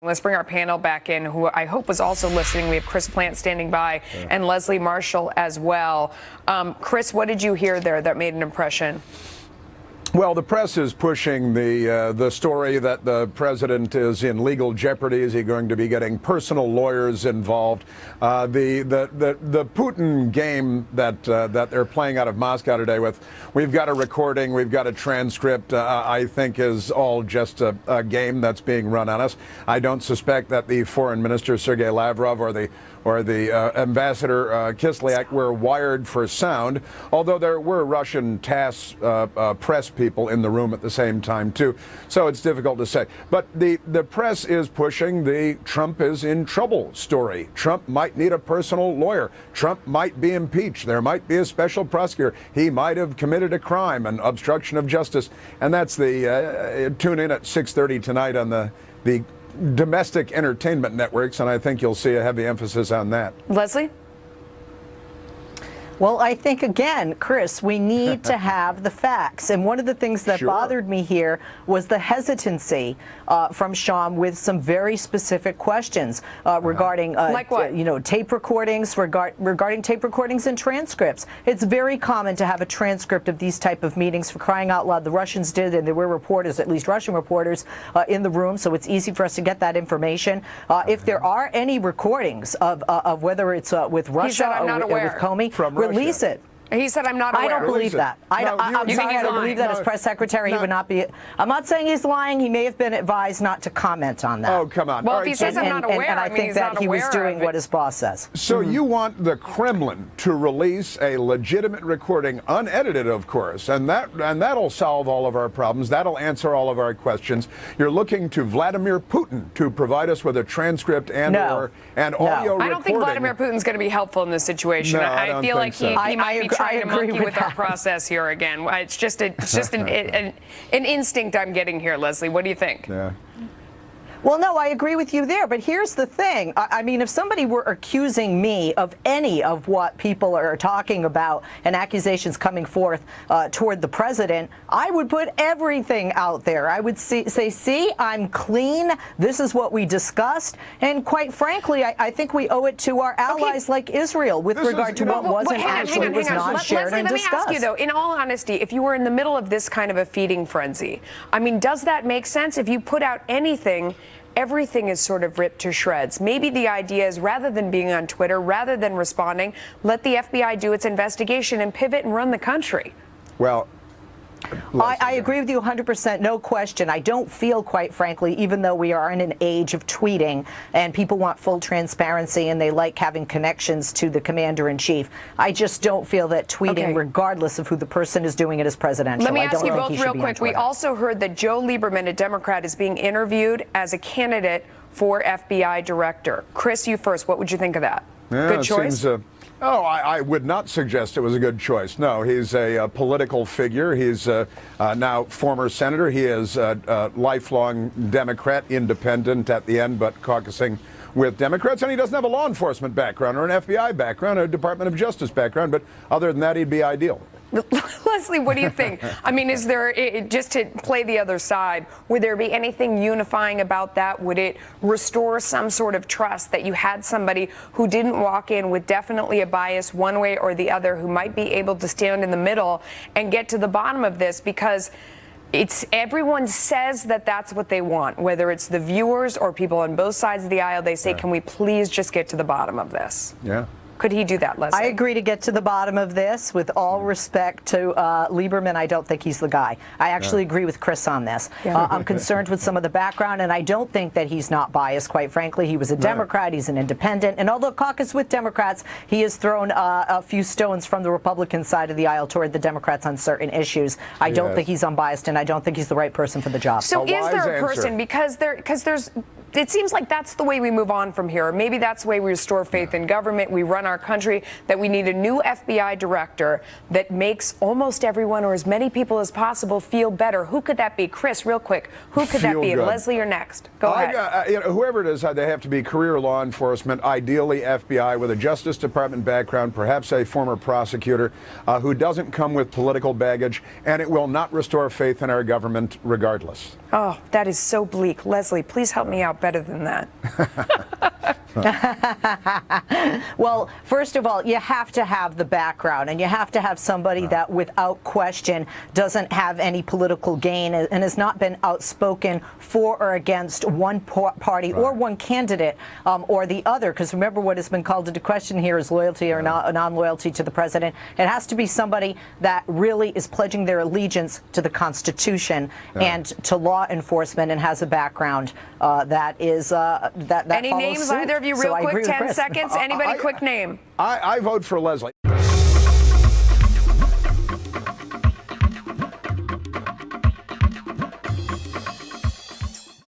Let's bring our panel back in, who I hope was also listening. We have Chris Plante standing by and Leslie Marshall as well. Chris, what did you hear there that made an impression? Well, the press is pushing the story that the president is in legal jeopardy. Is he going to be getting personal lawyers involved? The Putin game that they're playing out of Moscow today with, we've got a recording, we've got a transcript, I think is all just a game that's being run on us. I don't suspect that the foreign minister, Sergei Lavrov, or the ambassador Kislyak were wired for sound, although there were Russian TASS press people in the room at the same time, too. So it's difficult to say. But the press is pushing the Trump is in trouble story. Trump might need a personal lawyer. Trump might be impeached. There might be a special prosecutor. He might have committed a crime, an obstruction of justice. And that's the tune in at 6:30 tonight on the domestic entertainment networks, and I think you'll see a heavy emphasis on that. Leslie? Well, I think, again, Chris, we need to have the facts. And one of the things that bothered me here was the hesitancy from Sean with some very specific questions regarding, like what? Tape recordings, regarding tape recordings and transcripts. It's very common to have a transcript of these type of meetings. For crying out loud, the Russians did, and there were reporters, at least Russian reporters, in the room, so it's easy for us to get that information. If there are any recordings of whether it's with Russia or with Comey, release it. He said, I'm not aware. I don't believe that. I'm sorry, I don't believe that as press secretary. He would not be. I'm not saying he's lying. He may have been advised not to comment on that. Oh, come on. Well, if he says I'm not aware, and I think that he was doing what his boss says. So you want the Kremlin to release a legitimate recording, unedited, of course, and that'll solve all of our problems. That'll answer all of our questions. You're looking to Vladimir Putin to provide us with a transcript and audio recording. I don't think Vladimir Putin's going to be helpful in this situation. No, I feel like he might be trying to monkey with our process here again. It's just an instinct I'm getting here, Leslie. What do you think? Yeah. Well, no, I agree with you there. But here's the thing. I mean, if somebody were accusing me of any of what people are talking about and accusations coming forth toward the president, I would put everything out there. I would say, see, I'm clean. This is what we discussed. And quite frankly, I think we owe it to our allies like Israel with regard to what wasn't actually was not shared and discussed. Let me ask you, though, in all honesty, if you were in the middle of this kind of a feeding frenzy, I mean, does that make sense? If you put out anything, everything is sort of ripped to shreds. Maybe the idea is, rather than being on Twitter, rather than responding, let the FBI do its investigation and pivot and run the country. Well, I agree with you 100%, no question. I don't feel, quite frankly, even though we are in an age of tweeting and people want full transparency and they like having connections to the commander-in-chief, I just don't feel that tweeting, regardless of who the person is doing it, is presidential. Let me ask you both real quick. We also heard that Joe Lieberman, a Democrat, is being interviewed as a candidate for FBI director. Chris, you first. What would you think of that? Yeah, good choice? I would not suggest it was a good choice. No, he's a political figure. He's now former senator. He is a lifelong Democrat, independent at the end, but caucusing with Democrats. And he doesn't have a law enforcement background or an FBI background or a Department of Justice background. But other than that, he'd be ideal. Leslie, what do you think? I mean, is there, just to play the other side, would there be anything unifying about that? Would it restore some sort of trust that you had somebody who didn't walk in with definitely a bias one way or the other, who might be able to stand in the middle and get to the bottom of this? Because everyone says that that's what they want, whether it's the viewers or people on both sides of the aisle. They say, can we please just get to the bottom of this? Yeah. Could he do that, Leslie? I agree to get to the bottom of this. With all respect to Lieberman, I don't think he's the guy. I actually agree with Chris on this. I'm concerned with some of the background, and I don't think that he's not biased, quite frankly. He was a Democrat. He's an independent. And although caucus with Democrats, he has thrown a few stones from the Republican side of the aisle toward the Democrats on certain issues. I don't think he's unbiased, and I don't think he's the right person for the job. So is there a person, because there's, it seems like that's the way we move on from here. Maybe that's the way we restore faith in government. We run our country, that we need a new FBI director that makes almost everyone, or as many people as possible, feel better. Who could that be? Chris, real quick, who could that be? Leslie, you're next. Go ahead. Whoever it is, they have to be career law enforcement, ideally FBI with a Justice Department background, perhaps a former prosecutor who doesn't come with political baggage, and it will not restore faith in our government regardless. Oh, that is so bleak. Leslie, please help me out better than that. Well, first of all, you have to have the background, and you have to have somebody that, without question, doesn't have any political gain and has not been outspoken for or against one party or one candidate or the other. Because remember, what has been called into question here is loyalty or non-loyalty to the president. It has to be somebody that really is pledging their allegiance to the Constitution and to law enforcement, and has a background that is that Any follows names, suit. either of you, So real I agree quick, with 10 Chris. seconds? Anybody, quick name? I vote for Leslie.